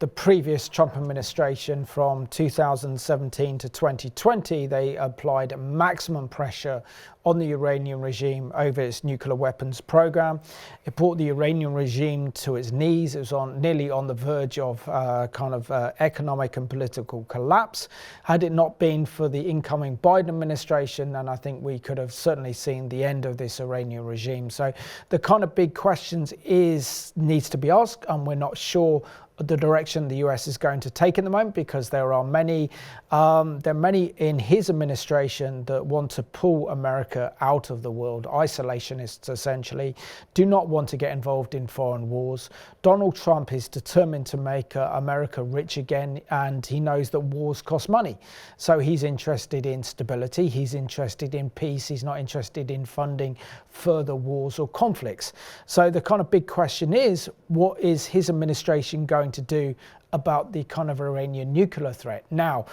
[SPEAKER 2] the previous Trump administration from 2017 to 2020. They applied maximum pressure on the Iranian regime over its nuclear weapons program. It brought the Iranian regime to its knees. It was nearly on the verge of economic and political collapse. Had it not been for the incoming Biden administration, then I think we could have certainly seen the end of this Iranian regime. So the kind of big questions needs to be asked, and we're not sure the direction the US is going to take in the moment, because there are many in his administration that want to pull America out of the world. Isolationists, essentially, do not want to get involved in foreign wars. Donald Trump is determined to make America rich again, and he knows that wars cost money. So he's interested in stability, he's interested in peace, he's not interested in funding further wars or conflicts. So the kind of big question is, what is his administration going to do about the kind of Iranian nuclear threat? Now,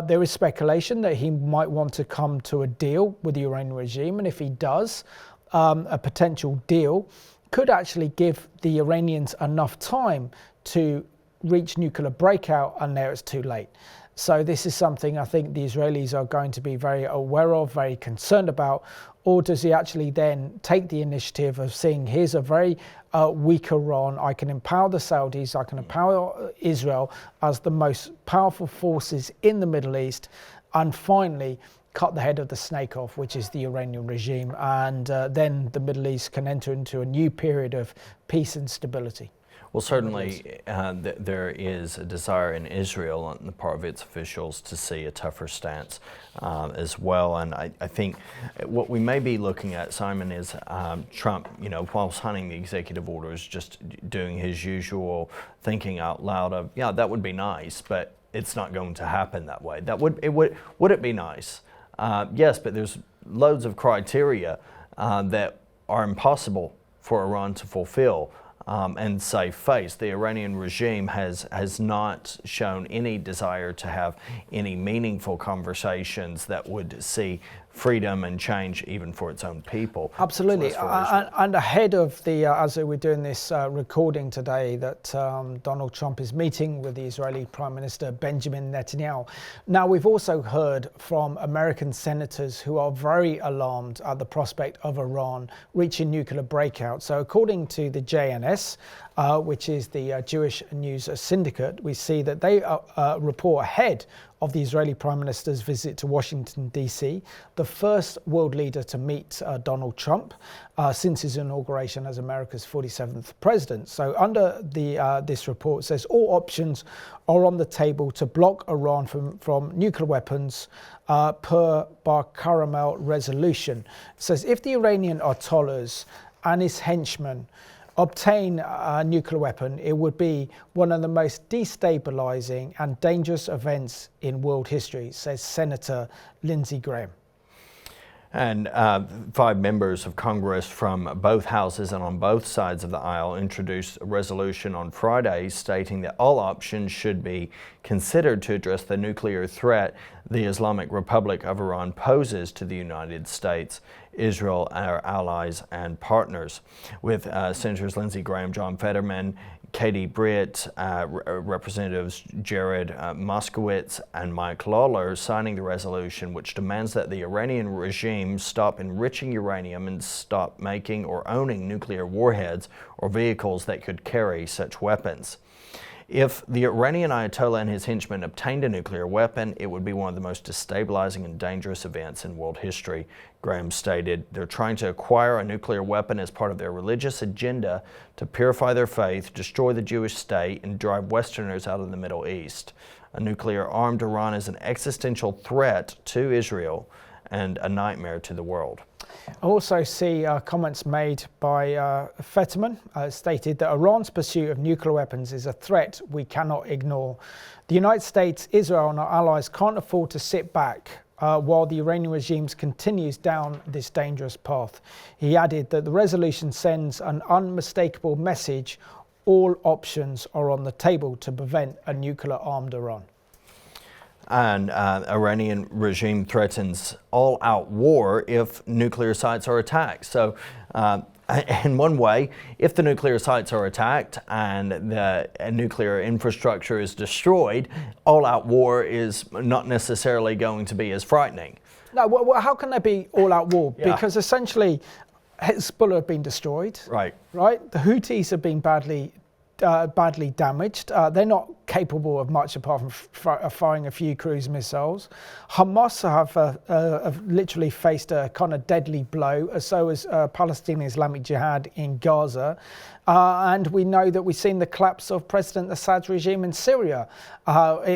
[SPEAKER 2] there is speculation that he might want to come to a deal with the Iranian regime, and if he does, a potential deal could actually give the Iranians enough time to reach nuclear breakout, and there it's too late. So this is something I think the Israelis are going to be very aware of, very concerned about. Or does he actually then take the initiative of seeing, here's a very weak Iran, I can empower the Saudis, I can empower Israel as the most powerful forces in the Middle East, and finally cut the head of the snake off, which is the Iranian regime, and then the Middle East can enter into a new period of peace and stability.
[SPEAKER 1] Well, certainly there is a desire in Israel on the part of its officials to see a tougher stance as well. And I think what we may be looking at, Simon, is Trump, while signing the executive orders, just doing his usual thinking out loud of, yeah, that would be nice, but it's not going to happen that way. Would it be nice? Yes, but there's loads of criteria that are impossible for Iran to fulfill. And save face. The Iranian regime has not shown any desire to have any meaningful conversations that would see freedom and change even for its own people.
[SPEAKER 2] Absolutely. And ahead of the, as we're doing this recording today, that Donald Trump is meeting with the Israeli Prime Minister Benjamin Netanyahu. Now, we've also heard from American senators who are very alarmed at the prospect of Iran reaching nuclear breakout. So according to the JNS, which is the Jewish News Syndicate, we see that they report ahead of the Israeli Prime Minister's visit to Washington, D.C., the first world leader to meet Donald Trump since his inauguration as America's 47th president. So under this report, it says all options are on the table to block Iran from nuclear weapons per Bar Caramel resolution. It says if the Iranian Ayatollahs and his henchmen obtain a nuclear weapon, it would be one of the most destabilizing and dangerous events in world history, says Senator Lindsey Graham.
[SPEAKER 1] And 5 members of Congress from both houses and on both sides of the aisle introduced a resolution on Friday stating that all options should be considered to address the nuclear threat the Islamic Republic of Iran poses to the United States, Israel, our allies and partners. With Senators Lindsey Graham, John Fetterman, Katie Britt, Representatives Jared Moskowitz and Mike Lawler signing the resolution, which demands that the Iranian regime stop enriching uranium and stop making or owning nuclear warheads or vehicles that could carry such weapons. If the Iranian Ayatollah and his henchmen obtained a nuclear weapon, it would be one of the most destabilizing and dangerous events in world history, Graham stated. They're trying to acquire a nuclear weapon as part of their religious agenda to purify their faith, destroy the Jewish state, and drive Westerners out of the Middle East. A nuclear-armed Iran is an existential threat to Israel and a nightmare to the world.
[SPEAKER 2] I also see comments made by Fetterman stated that Iran's pursuit of nuclear weapons is a threat we cannot ignore. The United States, Israel and our allies can't afford to sit back while the Iranian regime continues down this dangerous path. He added that the resolution sends an unmistakable message: all options are on the table to prevent a nuclear-armed Iran.
[SPEAKER 1] And Iranian regime threatens all-out war if nuclear sites are attacked. So in one way, if the nuclear sites are attacked and the nuclear infrastructure is destroyed, all-out war is not necessarily going to be as frightening.
[SPEAKER 2] No, well, how can there be all-out war?
[SPEAKER 1] Yeah.
[SPEAKER 2] Because essentially, Hezbollah have been destroyed.
[SPEAKER 1] Right.
[SPEAKER 2] The Houthis have been badly damaged. They're not capable of much apart from firing a few cruise missiles. Hamas have literally faced a kind of deadly blow, so has Palestinian Islamic Jihad in Gaza. And we know that we've seen the collapse of President Assad's regime in Syria,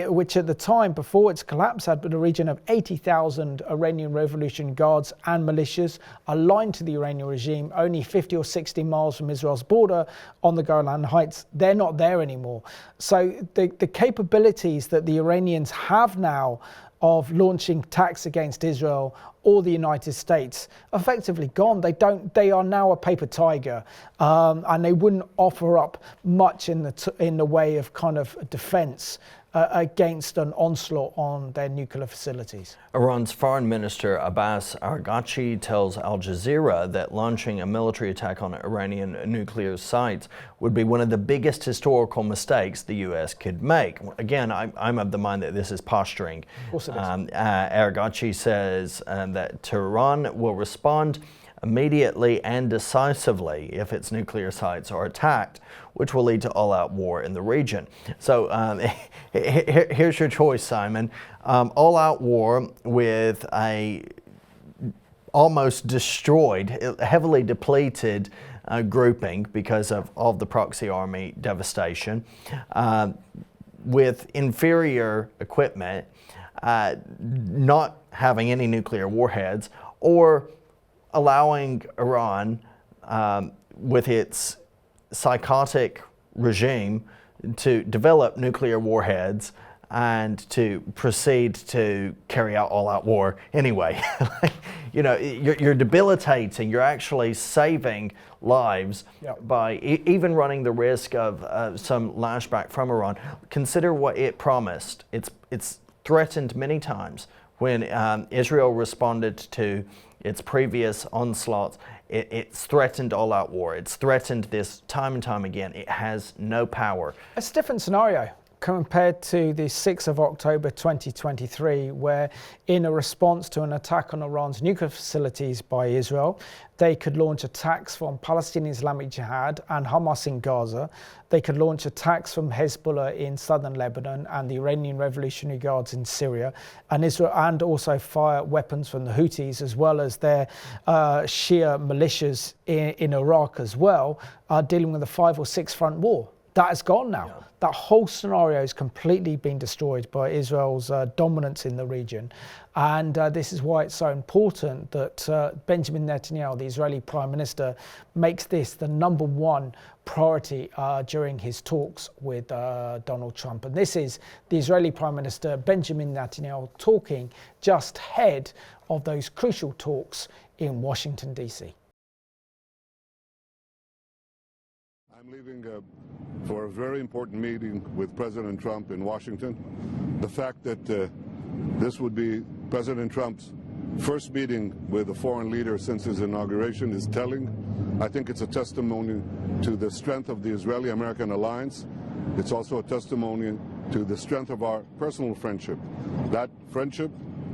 [SPEAKER 2] which at the time, before its collapse, had been a region of 80,000 Iranian Revolution Guards and militias aligned to the Iranian regime, only 50 or 60 miles from Israel's border on the Golan Heights. They're not there anymore. So the capabilities that the Iranians have now of launching attacks against Israel or the United States effectively gone. They are now a paper tiger, and they wouldn't offer up much in the way of kind of defense against an onslaught on their nuclear facilities.
[SPEAKER 1] Iran's Foreign Minister Abbas Araghchi tells Al Jazeera that launching a military attack on Iranian nuclear sites would be one of the biggest historical mistakes the U.S. could make. Again, I'm of the mind that this is posturing.
[SPEAKER 2] Of course it is.
[SPEAKER 1] Araghchi says that Tehran will respond immediately and decisively if its nuclear sites are attacked, which will lead to all-out war in the region. So here's your choice, Simon. All-out war with a almost destroyed, heavily depleted grouping because of all the proxy army devastation, with inferior equipment, not having any nuclear warheads, or allowing Iran, with its psychotic regime, to develop nuclear warheads and to proceed to carry out all-out war anyway. You know, you're debilitating, you're actually saving lives by even running the risk of some lashback from Iran. Consider what it promised. It's threatened many times. When Israel responded to its previous onslaughts, it's threatened all-out war. It's threatened this time and time again. It has no power.
[SPEAKER 2] It's a different scenario compared to the 6th of October 2023, where in a response to an attack on Iran's nuclear facilities by Israel, they could launch attacks from Palestinian Islamic Jihad and Hamas in Gaza. They could launch attacks from Hezbollah in southern Lebanon and the Iranian Revolutionary Guards in Syria, and Israel, and also fire weapons from the Houthis, as well as their Shia militias in Iraq as well, are dealing with a 5 or 6 front war. That is gone now. Yeah. That whole scenario has completely been destroyed by Israel's dominance in the region. And this is why it's so important that Benjamin Netanyahu, the Israeli Prime Minister, makes this the #1 priority during his talks with Donald Trump. And this is the Israeli Prime Minister, Benjamin Netanyahu, talking just ahead of those crucial talks in Washington, D.C.
[SPEAKER 6] I'm leaving for a very important meeting with President Trump in Washington. The fact that this would be President Trump's first meeting with a foreign leader since his inauguration is telling. I think it's a testimony to the strength of the Israeli-American alliance. It's also a testimony to the strength of our personal friendship. That friendship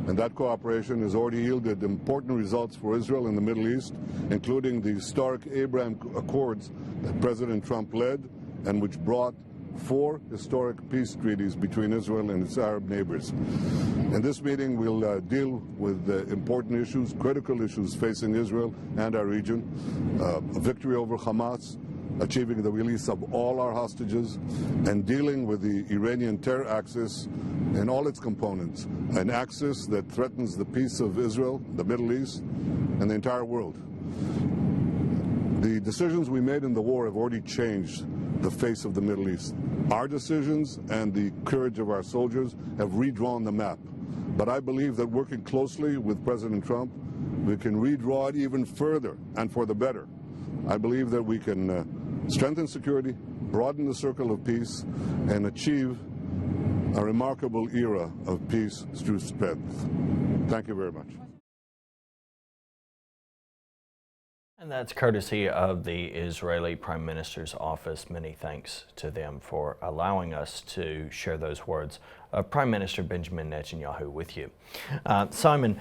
[SPEAKER 6] and that cooperation has already yielded important results for Israel in the Middle East, including the historic Abraham Accords that President Trump led, and which brought 4 historic peace treaties between Israel and its Arab neighbors. In this meeting, we'll deal with important issues, critical issues facing Israel and our region, a victory over Hamas, achieving the release of all our hostages, and dealing with the Iranian terror axis in all its components, an axis that threatens the peace of Israel, the Middle East, and the entire world. The decisions we made in the war have already changed the face of the Middle East. Our decisions and the courage of our soldiers have redrawn the map. But I believe that working closely with President Trump, we can redraw it even further and for the better. I believe that we can strengthen security, broaden the circle of peace, and achieve a remarkable era of peace through strength. Thank you very much.
[SPEAKER 1] And that's courtesy of the Israeli Prime Minister's office. Many thanks to them for allowing us to share those words of Prime Minister Benjamin Netanyahu with you. Simon,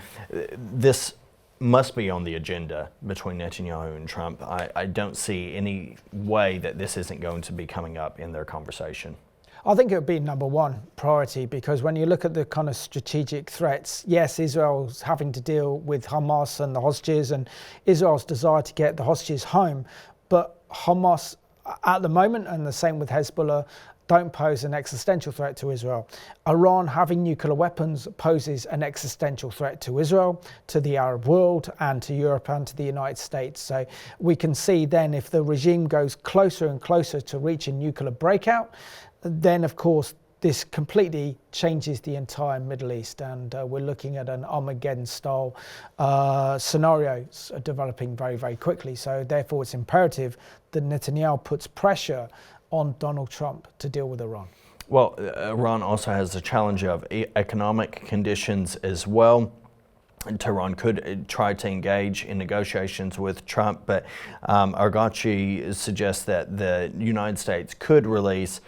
[SPEAKER 1] this must be on the agenda between Netanyahu and Trump. I don't see any way that this isn't going to be coming up in their conversation.
[SPEAKER 2] I think it would be #1 priority, because when you look at the kind of strategic threats, yes, Israel's having to deal with Hamas and the hostages, and Israel's desire to get the hostages home. But Hamas at the moment, and the same with Hezbollah, don't pose an existential threat to Israel. Iran having nuclear weapons poses an existential threat to Israel, to the Arab world, and to Europe and to the United States. So we can see then, if the regime goes closer and closer to reaching nuclear breakout, then of course this completely changes the entire Middle East, and we're looking at an Armageddon-style scenario developing very, very quickly. So therefore it's imperative that Netanyahu puts pressure on Donald Trump to deal with Iran.
[SPEAKER 1] Well, Iran also has the challenge of economic conditions as well. Tehran could try to engage in negotiations with Trump, but Arghachi suggests that the United States could release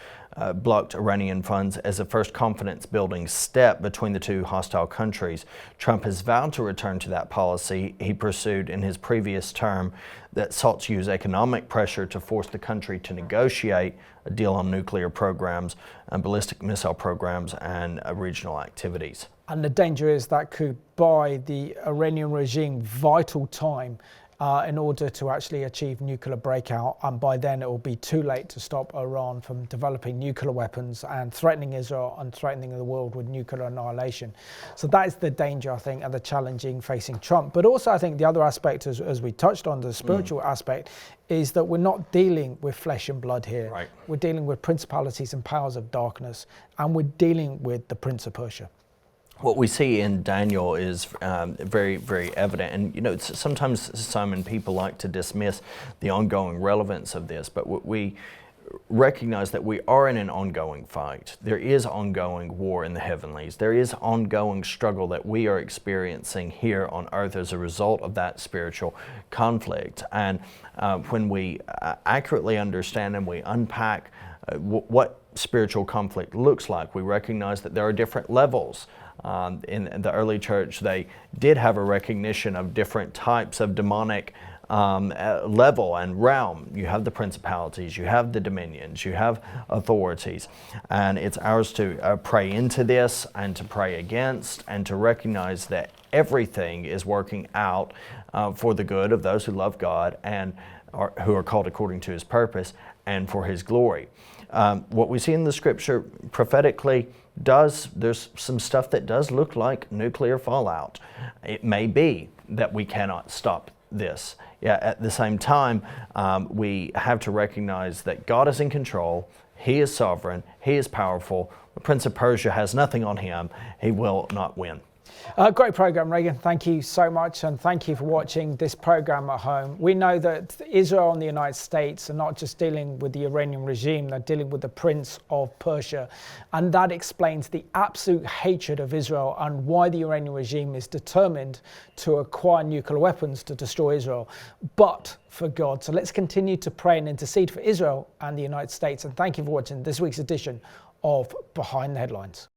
[SPEAKER 1] blocked Iranian funds as a first confidence-building step between the two hostile countries. Trump has vowed to return to that policy he pursued in his previous term that sought to use economic pressure to force the country to negotiate a deal on nuclear programs and ballistic missile programs and regional activities.
[SPEAKER 2] And the danger is that could buy the Iranian regime vital time in order to actually achieve nuclear breakout, and by then it will be too late to stop Iran from developing nuclear weapons and threatening Israel and threatening the world with nuclear annihilation. So that is the danger, I think, and the challenging facing Trump. But also I think the other aspect, as we touched on, the spiritual aspect, is that we're not dealing with flesh and blood here.
[SPEAKER 1] Right.
[SPEAKER 2] We're dealing with principalities and powers of darkness, and we're dealing with the Prince of Persia.
[SPEAKER 1] What we see in Daniel is very, very evident. And, you know, sometimes, Simon, people like to dismiss the ongoing relevance of this, but we recognize that we are in an ongoing fight. There is ongoing war in the heavenlies. There is ongoing struggle that we are experiencing here on earth as a result of that spiritual conflict. And when we accurately understand and we unpack what spiritual conflict looks like, we recognize that there are different levels. In the early church, they did have a recognition of different types of demonic level and realm. You have the principalities, you have the dominions, you have authorities, and it's ours to pray into this and to pray against and to recognize that everything is working out for the good of those who love God and who are called according to His purpose and for His glory. What we see in the scripture prophetically there's some stuff that does look like nuclear fallout. It may be that we cannot stop this. Yeah, at the same time, we have to recognize that God is in control. He is sovereign. He is powerful. The Prince of Persia has nothing on him. He will not win.
[SPEAKER 2] Great program, Reagan. Thank you so much, and thank you for watching this program at home. We know that Israel and the United States are not just dealing with the Iranian regime, they're dealing with the Prince of Persia, and that explains the absolute hatred of Israel and why the Iranian regime is determined to acquire nuclear weapons to destroy Israel, but for God. So let's continue to pray and intercede for Israel and the United States, and thank you for watching this week's edition of Behind the Headlines.